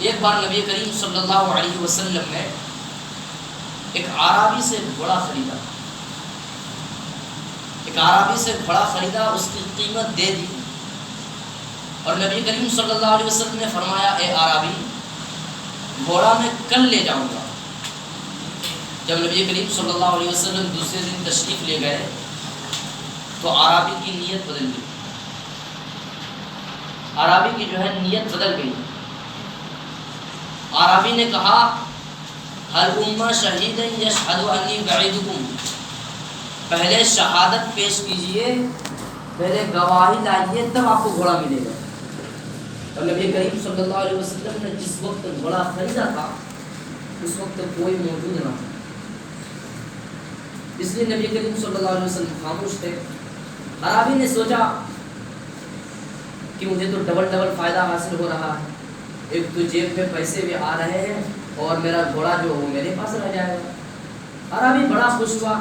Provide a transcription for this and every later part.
ایک بار نبی کریم صلی اللہ علیہ وسلم نے ایک عرابی سے گھوڑا خریدا، ایک عرابی سے گھوڑا خریدا، اس کی قیمت دے دی، اور نبی کریم صلی اللہ علیہ وسلم نے فرمایا اے عرابی گھوڑا میں کل لے جاؤں گا۔ جب نبی کریم صلی اللہ علیہ وسلم دوسرے دن تشریف لے گئے تو عرابی کی نیت بدل گئی، عرابی کی جو ہے نیت بدل گئی۔ عرابی نے کہا ہل امہ شہیدا یشہد انی بعیدکم، پہلے شہادت پیش کیجئے، پہلے گواہی لائیے تب آپ کو گھوڑا ملے گا۔ اور نبی کریم صلی اللہ علیہ وسلم نے جس وقت گھوڑا خریدا تھا اس وقت کوئی موجود نہ تھا، اس لیے نبی کریم صلی اللہ علیہ وسلم خاموش تھے۔ عرابی نے سوچا کہ مجھے تو ڈبل فائدہ حاصل ہو رہا ہے، ایک تو جیب میں پیسے بھی آ رہے ہیں اور میرا گھوڑا جو وہ میرے پاس رہ جائے گا۔ عرابی بڑا خوش ہوا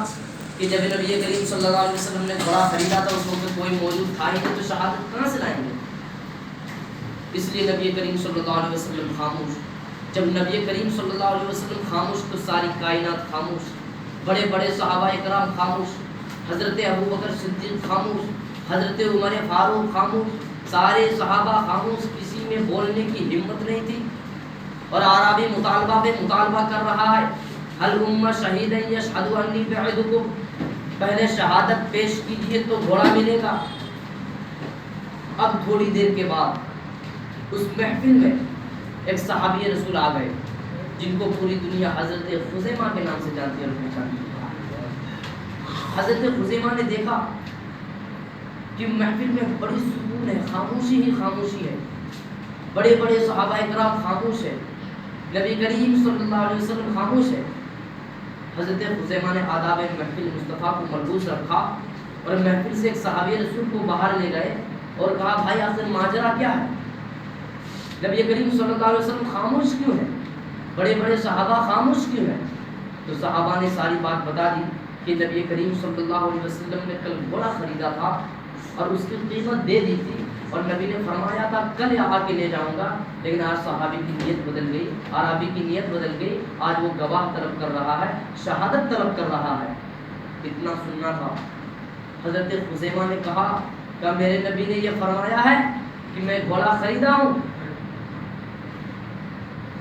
کہ جب نبی کریم صلی اللہ علیہ وسلم نے گھوڑا خریدا تھا اس وقت کوئی موجود تھا ہی نہیں، تو شہادت کہاں سے لائیں گے؟ اس لیے نبی کریم صلی اللہ علیہ وسلم خاموش۔ جب نبی کریم صلی اللہ علیہ وسلم خاموش تو ساری کائنات خاموش، بڑے بڑے صحابہ اکرام خاموش، حضرت ابوبکر صدیق خاموش، حضرت عمر فاروق خاموش، سارے صحابہ خاموش، کسی میں بولنے کی ہمت نہیں تھی۔ اور عرابی مطالبہ پہ مطالبہ کر رہا ہے ہل امہ شہیدا یشہد انی بعیدکم، پہلے شہادت پیش کیجیے تو گھوڑا ملے گا۔ اب تھوڑی دیر کے بعد اس محفل میں ایک صحابی رسول آ گئے جن کو پوری دنیا حضرت خزیمہ کے نام سے جانتی ہے اور پہچانتی ہے۔ حضرت خزیمہ نے دیکھا کہ محفل میں بڑی سکون ہے، خاموشی ہی خاموشی ہے، بڑے بڑے صحابہ اکرام خاموش ہے، نبی کریم صلی اللہ علیہ وسلم خاموش ہے۔ حضرت خزیمہ نے آداب محفل مصطفیٰ کو ملبوس رکھا اور محفل سے ایک صحابی رسول کو باہر لے گئے اور کہا بھائی آخر ماجرا کیا ہے؟ نبی کریم صلی اللہ علیہ وسلم خاموش کیوں ہے؟ بڑے بڑے صحابہ خاموش کیوں ہیں؟ تو صحابہ نے ساری بات بتا دی کہ نبی کریم صلی اللہ علیہ وسلم نے کل گھوڑا خریدا تھا اور اس کی قیمت دے دی تھی، اور نبی نے فرمایا تھا کل آ کے لے جاؤں گا، لیکن آج صحابی کی نیت بدل گئی، عرابی کی نیت بدل گئی، آج وہ گواہ طلب کر رہا ہے، شہادت طلب کر رہا ہے۔ اتنا سننا تھا۔ حضرت خزیمہ نے کہا کہ میرے نبی نے یہ فرمایا ہے کہ میں گھوڑا خریدا ہوں؟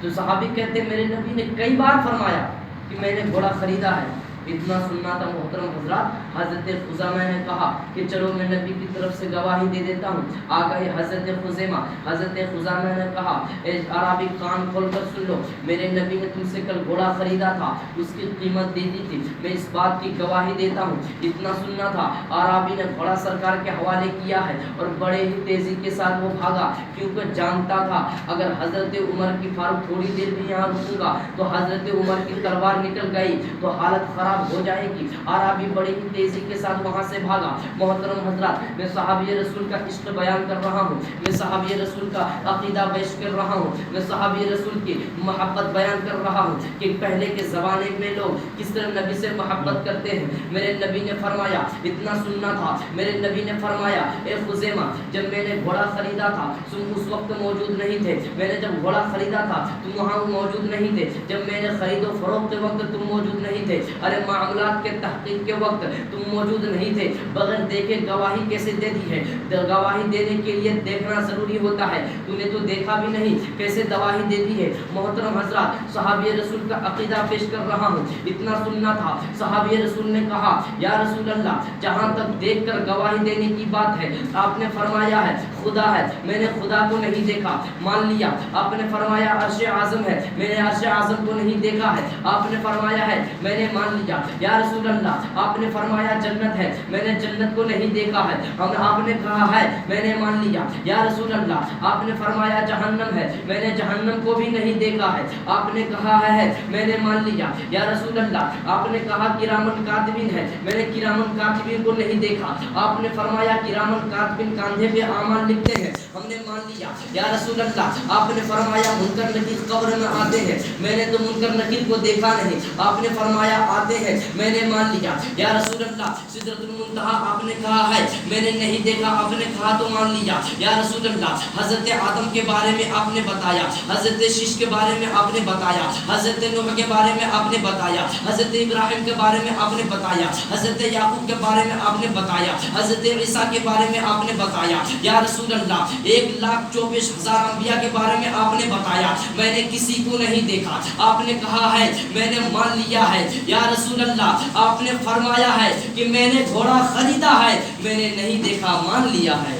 تو صحابی کہتے میرے نبی نے کئی بار فرمایا کہ میں نے گھوڑا خریدا ہے۔ اتنا سننا تھا محترم حضرات۔ حضرت خزیمہ نے کہا کہ چلو میں نبی کی طرف سے گواہی دے دیتا ہوں۔ آ گئے حضرت خزیمہ۔ حضرت خزیمہ نے کہا اے عرابی کان کھول کر سن لو، میرے نبی نے تم سے کل گھوڑا خریدا تھا، اس کی قیمت دے دی تھی، میں اس بات کی گواہی دیتا ہوں۔ اتنا سننا تھا، عرابی نے گھوڑا سرکار کے حوالے کیا ہے اور بڑے ہی تیزی کے ساتھ وہ بھاگا، کیونکہ جانتا تھا اگر حضرت عمر کی فاروق تھوڑی دیر بھی یہاں رکوں گا تو حضرت عمر کی تلوار نکل گئی تو حالت خراب ہو جائے گی۔ عرابی بڑی ہی تیزی کے ساتھ وہاں سے بھاگا۔ محترم حضرات، میں صحابی رسول کا عشق بیان کر رہا ہوں، میں صحابی رسول کا عقیدہ پیش کر رہا ہوں، میں صحابی رسول کی محبت بیان کر رہا ہوں کہ پہلے کے زمانے میں لوگ کس طرح نبی سے محبت کرتے ہیں۔ میرے نبی نے فرمایا، اتنا سننا تھا، میرے نبی نے فرمایا اے خزیمہ جب میں نے گھوڑا خریدا تھا تم اس وقت موجود نہیں تھے، میں نے جب گھوڑا خریدا تھا تم وہاں موجود نہیں تھے، جب میں نے خرید و فروخت کے وقت تم موجود نہیں تھے، ارے معاملات کے تحقیق کے وقت تم موجود نہیں تھے، بغیر دیکھے گواہی کیسے دے دی ہے؟ گواہی دینے کے لیے دیکھنا ضروری ہوتا ہے، تو نے تو دیکھا بھی نہیں، کیسے گواہی دے دی ہے؟ محترم حضرات، صحابی رسول کا عقیدہ پیش کر رہا ہوں، اتنا سننا تھا۔ صحابی رسول نے کہا یا رسول اللہ جہاں تک دیکھ کر گواہی دینے کی بات ہے، آپ نے فرمایا ہے خدا ہے، میں نے خدا کو نہیں دیکھا، مان لیا۔ آپ نے فرمایا عرش اعظم ہے، میں نے عرش اعظم کو نہیں دیکھا ہے، آپ نے فرمایا ہے میں نے مان لیا۔ یا رسول اللہ آپ نے فرمایا جنت ہے، میں نے جنت کو نہیں دیکھا ہے، آپ نے کہا ہے میں نے مان لیا۔ یا رسول اللہ آپ نے فرمایا جہنم ہے، میں نے جہنم کو بھی نہیں دیکھا ہے، آپ نے کہا ہے میں نے مان لیا۔ یا رسول اللہ آپ نے کہا کرامن کاتبین ہے، میں نے کرامن کاتبین کو نہیں دیکھا، آپ نے فرمایا کرامن کاتبین کاندھے پہ اعمال لکھتے ہیں ہم نے مان لیا یا رسول اللہ آپ نے فرمایا منکر نکیر قبر میں آتے ہیں، میں نے تو منکر نکیر کو دیکھا نہیں، آپ نے فرمایا آتے ہیں، میں نے مان لیا یا رسول اللہ سدرۃ المنتہا آپ نے کہا ہے میں نے نہیں دیکھا، آپ نے کہا تو مان لیا یا رسول اللہ حضرت آدم کے بارے میں آپ نے بتایا، حضرت شیش کے بارے میں آپ نے بتایا، حضرت نوح کے بارے میں آپ نے بتایا، حضرت ابراہیم کے بارے میں آپ نے بتایا، حضرت یعقوب کے بارے میں آپ نے بتایا، حضرت عیسیٰ کے بارے میں آپ نے بتایا یا رسول اللہ 1,24,000 انبیاء کے بارے میں آپ نے بتایا، میں نے کسی کو نہیں دیکھا، آپ نے کہا ہے میں نے مان لیا ہے یا رسول اللہ آپ نے فرمایا ہے کہ میں نے گھوڑا خریدا ہے، میں نے نہیں دیکھا مان لیا ہے۔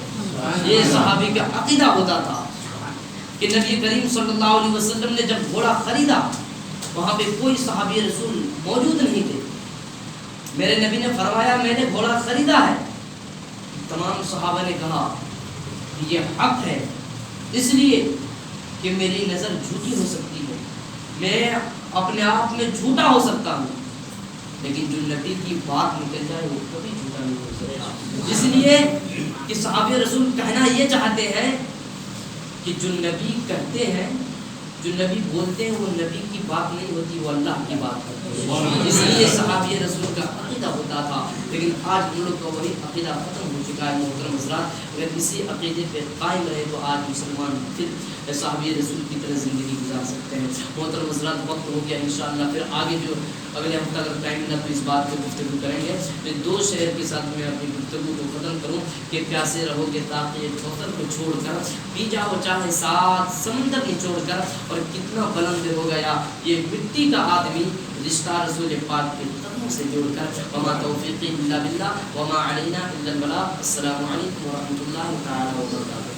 یہ صحابی کا عقیدہ ہوتا تھا کہ نبی کریم صلی اللہ علیہ وسلم نے جب گھوڑا خریدا وہاں پہ کوئی صحابی رسول موجود نہیں تھے، میرے نبی نے فرمایا میں نے گھوڑا خریدا ہے، تمام صحابہ نے کہا کہ یہ حق ہے اس لیے کہ میری نظر جھوٹی ہو سکتی ہے، میں اپنے آپ میں جھوٹا ہو سکتا ہوں، لیکن جو نبی کی بات نکل جائے وہ کبھی جھوٹا نہیں ہو سکتا، اس لیے کہ صحابہ رسول کہنا یہ چاہتے ہیں کہ جو نبی کہتے ہیں جو نبی بولتے ہیں وہ نبی کی بات نہیں ہوتی، وہ اللہ کی بات ہوتی ہے، اس لیے صحابہ رسول کا عقیدہ ہوتا تھا، لیکن آج ہم لوگ کا وہی عقیدہ ختم ہو چکا ہے۔ محترم حضرات اگر اسی عقیدے پہ قائم رہے تو آج مسلمان پھر صحابہ رسول کی طرح زندگی گزار سکتے ہیں۔ محترم حضرات وقت ہو گیا، انشاءاللہ پھر آگے جو اگلے ہفتہ اگر ٹائم ملا تو اس بات پہ گفتگو کریں گے۔ میں 2 شعر کے ساتھ میں اپنی گفتگو کو ختم کروں کہ پیاسے رہو گے تاکہ کوثر کو چھوڑ کر، پی جاؤ چاہے 7 سمندر نچوڑ کر، اور کتنا بلند ہو گیا یہ مٹی کا آدمی رشتہ رسول پاک کے قدموں سے جوڑ کر۔ وما توفیقی الا باللہ وما علینا الا البلاغ۔ السلام علیکم ورحمۃ اللہ تعالی وبرکاتہ۔